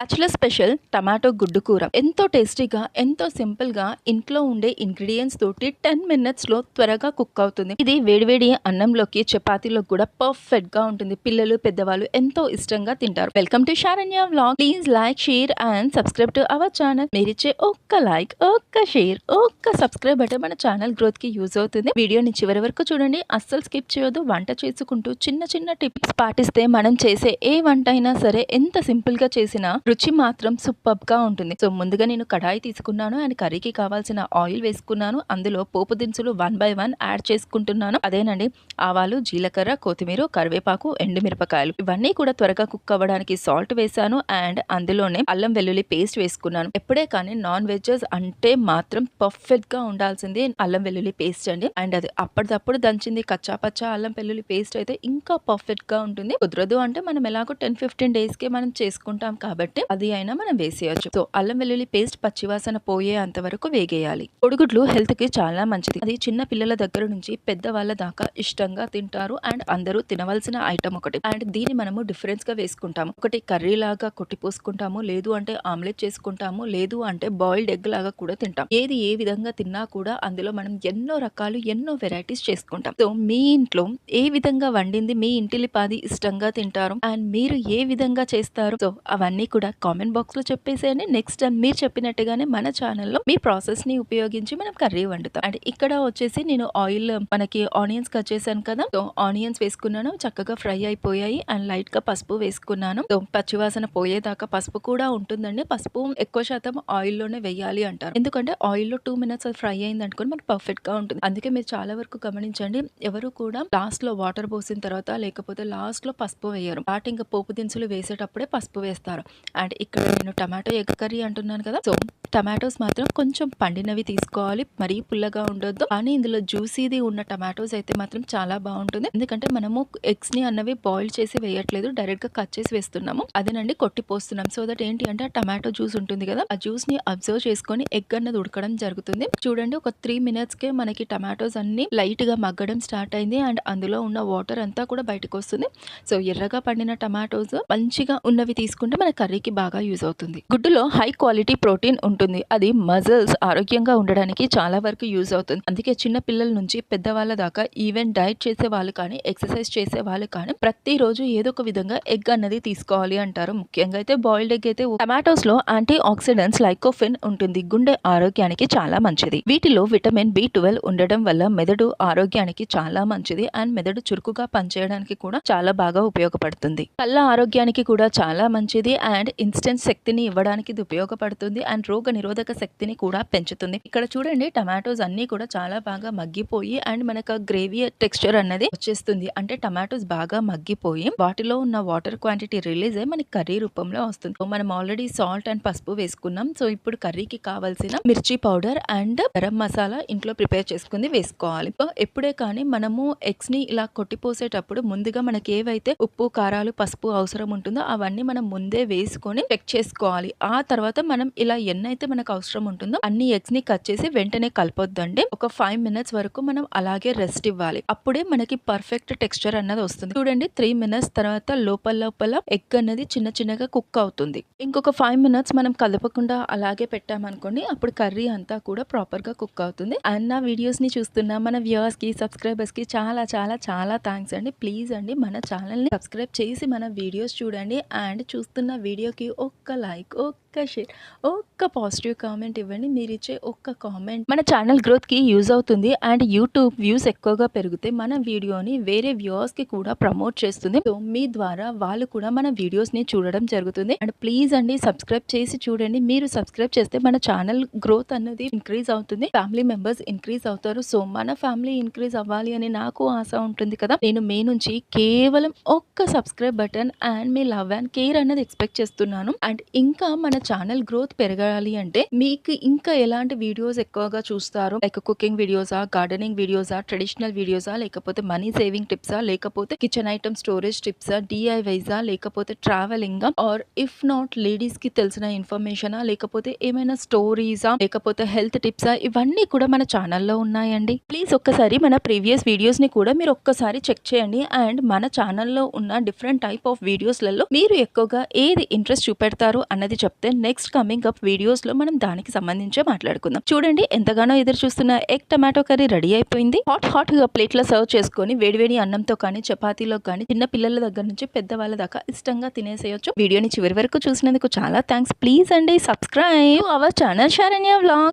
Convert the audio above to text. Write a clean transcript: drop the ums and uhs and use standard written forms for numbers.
Bachelor special tomato గుడ్డు కూర ఎంతో టేస్టీగా ఎంతో సింపుల్ గా ఇంట్లో ఉండే ఇంగ్రీడియంట్స్ తోటి 10 మినిట్స్ లో త్వరగా కుక్ అవుతుంది. ఇది వేడివేడి అన్నంలోకి చపాతీలోకి కూడా పర్ఫెక్ట్ గా ఉంటుంది. పిల్లలు పెద్దవాళ్ళు ఎంతో ఇష్టంగా తింటారు. Welcome to Saranya vlog. Please like, share and subscribe to our channel. మీరిచ్చే ఒక్క లైక్, ఒక్క షేర్, ఒక్క సబ్స్క్రైబ్ అంటే మన ఛానల్ గ్రోత్ కి యూజ్ అవుతుంది. వీడియోని చివరి వరకు చూడండి, అస్సలు స్కిప్ చేయొద్దు. వంట చేసుకుంటూ చిన్న చిన్న టిప్స్ పాటిస్తే మనం చేసే ఏ వంట అయినా సరే ఎంత సింపుల్ గా చేసినా రుచి మాత్రం సూపర్ గా ఉంటుంది. సో ముందుగా నేను కడాయి తీసుకున్నాను అండ్ కర్రీకి కావాల్సిన ఆయిల్ వేసుకున్నాను. అందులో పోపు దినుసులు 1 by 1 యాడ్ చేసుకుంటున్నాను. అదేనండి, ఆవాలు, జీలకర్ర, కొత్తిమీర, కరివేపాకు, ఎండుమిరపకాయలు ఇవన్నీ కూడా త్వరగా కుక్ అవ్వడానికి సాల్ట్ వేసాను అండ్ అందులోనే అల్లం వెల్లుల్లి పేస్ట్ వేసుకున్నాను. ఎప్పుడే కానీ నాన్ వెజెస్ అంటే మాత్రం పర్ఫెక్ట్ గా ఉండాల్సింది అల్లం వెల్లుల్లి పేస్ట్ అండి. అండ్ అది అప్పటిదప్పుడు దంచింది కచ్చా పచ్చా అల్లం వెల్లుల్లి పేస్ట్ అయితే ఇంకా పర్ఫెక్ట్ గా ఉంటుంది. కుదరదు అంటే మనం ఎలాగో 10-15 డేస్ కి మనం చేసుకుంటాం కాబట్టి అది అయినా మనం వేసేయచ్చు. సో అల్లం వెల్లుల్లి పేస్ట్ పచ్చివాసన పోయే అంతవరకు వేగేయాలి. కోడిగుడ్లు హెల్త్ కి చాలా మంచిది. అది చిన్న పిల్లల దగ్గర నుంచి పెద్ద వాళ్ళ దాకా ఇష్టంగా తింటారు అండ్ అందరూ తినవలసిన ఐటమ్ ఒకటి. అండ్ దీన్ని మనము డిఫరెన్స్ గా వేసుకుంటాము. ఒకటి కర్రీ లాగా కొట్టి పోసుకుంటాము, లేదు అంటే ఆమ్లెట్ చేసుకుంటాము, లేదు అంటే బాయిల్డ్ ఎగ్ లాగా కూడా తింటాం. ఏది ఏ విధంగా తిన్నా కూడా అందులో మనం ఎన్నో రకాలు ఎన్నో వెరైటీస్ చేసుకుంటాం. సో మీ ఇంట్లో ఏ విధంగా వండింది మీ ఇంటిలిపాది ఇష్టంగా తింటారు అండ్ మీరు ఏ విధంగా చేస్తారు, సో అవన్నీ కూడా కామెంట్ బాక్స్ లో చెప్పేసేయండి. నెక్స్ట్ టైం మీరు చెప్పినట్టుగానే మన ఛానల్లో మీ ప్రాసెస్ ని ఉపయోగించి మనం కర్రీ వండుతాం. అండ్ ఇక్కడ వచ్చేసి నేను ఆయిల్ మనకి ఆనియన్స్ కట్ చేశాను కదా, సో ఆనియన్స్ వేసుకున్నాను, చక్కగా ఫ్రై అయిపోయాయి అండ్ లైట్ గా పసుపు వేసుకున్నాను. సో పచ్చివాసన పోయేదాకా పసుపు కూడా ఉంటుందండి. పసుపు ఎక్కువ శాతం ఆయిల్ లోనే వేయాలి అంటారు, ఎందుకంటే ఆయిల్ లో 2 మినిట్స్ ఫ్రై అయింది అనుకోని మనకి పర్ఫెక్ట్ గా ఉంటుంది. అందుకే మీరు చాలా వరకు గమనించండి, ఎవరు కూడా లాస్ట్ లో వాటర్ పోసిన తర్వాత లేకపోతే లాస్ట్ లో పసుపు వేయరు. స్టార్టింగ్ పోపు దినుసులు వేసేటప్పుడే పసుపు వేస్తారు. అండ్ ఇక్కడ నేను టమాటో ఎగ్ కర్రీ అంటున్నాను కదా, సో టమాటోస్ మాత్రం కొంచెం పండినవి తీసుకోవాలి, మరీ పుల్లగా ఉండొద్దు. కానీ ఇందులో జ్యూసీది ఉన్న టమాటోస్ అయితే మాత్రం చాలా బాగుంటుంది, ఎందుకంటే మనము ఎగ్స్ ని అన్నవి బాయిల్ చేసి వేయట్లేదు, డైరెక్ట్ గా కట్ చేసి వేస్తున్నాము. అదేనండి కొట్టి పోస్తున్నాం. సో దట్ ఏంటి అంటే ఆ టమాటో జ్యూస్ ఉంటుంది కదా, ఆ జ్యూస్ ని అబ్జర్వ్ చేసుకొని ఎగ్ అన్నది ఉడకడం జరుగుతుంది. చూడండి, ఒక 3 మినిట్స్ కే మనకి టమాటోస్ అన్ని లైట్ గా మగ్గడం స్టార్ట్ అయింది అండ్ అందులో ఉన్న వాటర్ అంతా కూడా బయటకు వస్తుంది. సో ఎర్రగా పండిన టమాటోస్ మంచిగా ఉన్నవి తీసుకుంటే మన కర్రీకి బాగా యూజ్ అవుతుంది. గుడ్డులో హై క్వాలిటీ ప్రోటీన్ ఉంటుంది. అది మజిల్స్ ఆరోగ్యంగా ఉండడానికి చాలా వరకు యూజ్ అవుతుంది. అందుకే చిన్న పిల్లల నుంచి పెద్దవాళ్ళ దాకా ఈవెన్ డైట్ చేసే వాళ్ళు కానీ ఎక్సర్సైజ్ చేసే వాళ్ళు కానీ ప్రతిరోజు ఏదో ఒక విధంగా ఎగ్ అన్నది తీసుకోవాలి అంటారు. ముఖ్యంగా అయితే బాయిల్డ్ ఎగ్ అయితే టమాటోస్ లో యాంటీ ఆక్సిడెంట్స్ లైకోఫిన్ ఉంటుంది. గుండె ఆరోగ్యానికి చాలా మంచిది. వీటిలో విటమిన్ B12 ఉండడం వల్ల మెదడు ఆరోగ్యానికి చాలా మంచిది అండ్ మెదడు చురుకుగా పనిచేయడానికి కూడా చాలా బాగా ఉపయోగపడుతుంది. కళ్ళ ఆరోగ్యానికి కూడా చాలా మంచిది అండ్ ఇన్స్టెంట్ శక్తిని ఇవ్వడానికి ఇది ఉపయోగపడుతుంది అండ్ రోగ నిరోధక శక్తిని కూడా పెంచుతుంది. ఇక్కడ చూడండి, టమాటోస్ అన్ని కూడా చాలా బాగా మగ్గిపోయి అండ్ మనకు గ్రేవీ టెక్స్చర్ అన్నది వచ్చేస్తుంది. అంటే టమాటోస్ బాగా మగ్గిపోయి వాటిలో ఉన్న వాటర్ క్వాంటిటీ రిలీజ్ అయ్యి మనకి కర్రీ రూపంలో వస్తుంది. మనం ఆల్రెడీ సాల్ట్ అండ్ పసుపు వేసుకున్నాం. సో ఇప్పుడు కర్రీకి కావాల్సిన మిర్చి పౌడర్ అండ్ గరం మసాలా ఇంట్లో ప్రిపేర్ చేసుకుంది వేసుకోవాలి. సో ఎప్పుడే కానీ మనము ఎగ్స్ ని ఇలా కొట్టిపోసేటప్పుడు ముందుగా మనకి ఏవైతే ఉప్పు, కారాలు, పసుపు అవసరం ఉంటుందో అవన్నీ మనం ముందే వేసుకొని చెక్ చేసుకోవాలి. ఆ తర్వాత మనం ఇలా ఎన్నైతే మనకు అవసరం ఉంటుందో అన్ని ఎగ్స్ ని కట్ చేసి వెంటనే కలపొద్దండి. ఒక 5 మినిట్స్ వరకు మనం అలాగే రెస్ట్ ఇవ్వాలి. అప్పుడే మనకి పర్ఫెక్ట్ టెక్స్చర్ అన్నది వస్తుంది. చూడండి, 3 మినిట్స్ తర్వాత లోపల ఎగ్ అన్నది చిన్న చిన్నగా కుక్ అవుతుంది. ఇంకొక 5 మినిట్స్ మనం కలపకుండా అలాగే పెట్టామనుకోండి, అప్పుడు కర్రీ అంతా కూడా ప్రాపర్ గా కుక్ అవుతుంది. అండ్ నా వీడియోస్ ని చూస్తున్న మన వ్యూవర్స్ కి, సబ్స్క్రైబర్స్ కి చాలా చాలా చాలా థ్యాంక్స్ అండి. ప్లీజ్ అండి మన ఛానల్ ని సబ్స్క్రైబ్ చేసి మన వీడియోస్ చూడండి అండ్ చూస్తున్న వీడియోకి ఒక్క లైక్, ఒక్క షేర్, ఒక్క పాజిటివ్ కామెంట్ ఇవ్వండి. మీరు ఇచ్చే ఒక్క కామెంట్ మన ఛానల్ గ్రోత్ కి యూజ్ అవుతుంది అండ్ యూట్యూబ్ వ్యూస్ ఎక్కువగా పెరిగితే మన వీడియోని వేరే వ్యూవర్స్ కి కూడా ప్రమోట్ చేస్తుంది. సో మీ ద్వారా వాళ్ళు కూడా మన వీడియోస్ ని చూడడం జరుగుతుంది. అండ్ ప్లీజ్ అండి సబ్స్క్రైబ్ చేసి చూడండి. మీరు సబ్స్క్రైబ్ చేస్తే మన ఛానల్ గ్రోత్ అన్నది ఇంక్రీజ్ అవుతుంది, ఫ్యామిలీ మెంబర్స్ ఇంక్రీజ్ అవుతారు. సో మన ఫ్యామిలీ ఇంక్రీజ్ అవ్వాలి అని నాకు ఆశ ఉంటుంది కదా. నేను మీ నుంచి కేవలం ఒక్క subscribe button and me love and care అన్నది ఎక్స్పెక్ట్ చేస్తున్నాను. అండ్ ఇంకా మన ఛానల్ గ్రోత్ పెరగాలి అంటే మీకు ఇంకా ఎలాంటి వీడియోస్ ఎక్కువగా చూస్తారో, లైక్ కుకింగ్ వీడియోసా, గార్డెనింగ్ వీడియోసా, ట్రెడిషనల్ వీడియోసా, లేకపోతే మనీ సేవింగ్ టిప్సా, లేకపోతే కిచెన్ ఐటమ్ స్టోరేజ్ టిప్సా, డిఐవైజా, లేకపోతే travelling, or if not ladies కి తెలిసిన ఇన్ఫర్మేషనా, లేకపోతే ఏమైనా స్టోరీసా, లేకపోతే హెల్త్ టిప్సా, ఇవన్నీ కూడా మన ఛానల్లో ఉన్నాయండి. ప్లీజ్ ఒక్కసారి మన ప్రీవియస్ వీడియోస్ ని కూడా మీరు ఒక్కసారి చెక్ చేయండి. అండ్ మన ఛానల్లో ఉన్న డిఫరెంట్ టైప్ ఆఫ్ వీడియోస్లలో మీరు ఎక్కువగా ఏది ఇంట్రెస్ట్ చూపెడతారు అన్నది చెప్తే నెక్స్ట్ కమింగ్ అప్ వీడియోస్ లో మనం దానికి సంబంధించే మాట్లాడుకుందాం. చూడండి, ఎంతగానో ఎదురు చూస్తున్న ఎగ్ టమాటో కర్రీ రెడీ అయిపోయింది. హాట్ గా ప్లేట్ లో సర్వ్ చేసుకొని వేడివేడి అన్నంతో కానీ, చపాతీలో కానీ, చిన్న పిల్లల దగ్గర నుంచి పెద్దవాళ్ళ దాకా ఇష్టంగా తినేసేయొచ్చు. వీడియోని చివరి వరకు చూసినందుకు చాలా థ్యాంక్స్. ప్లీజ్ అండి subscribe our channel Saranya vlog.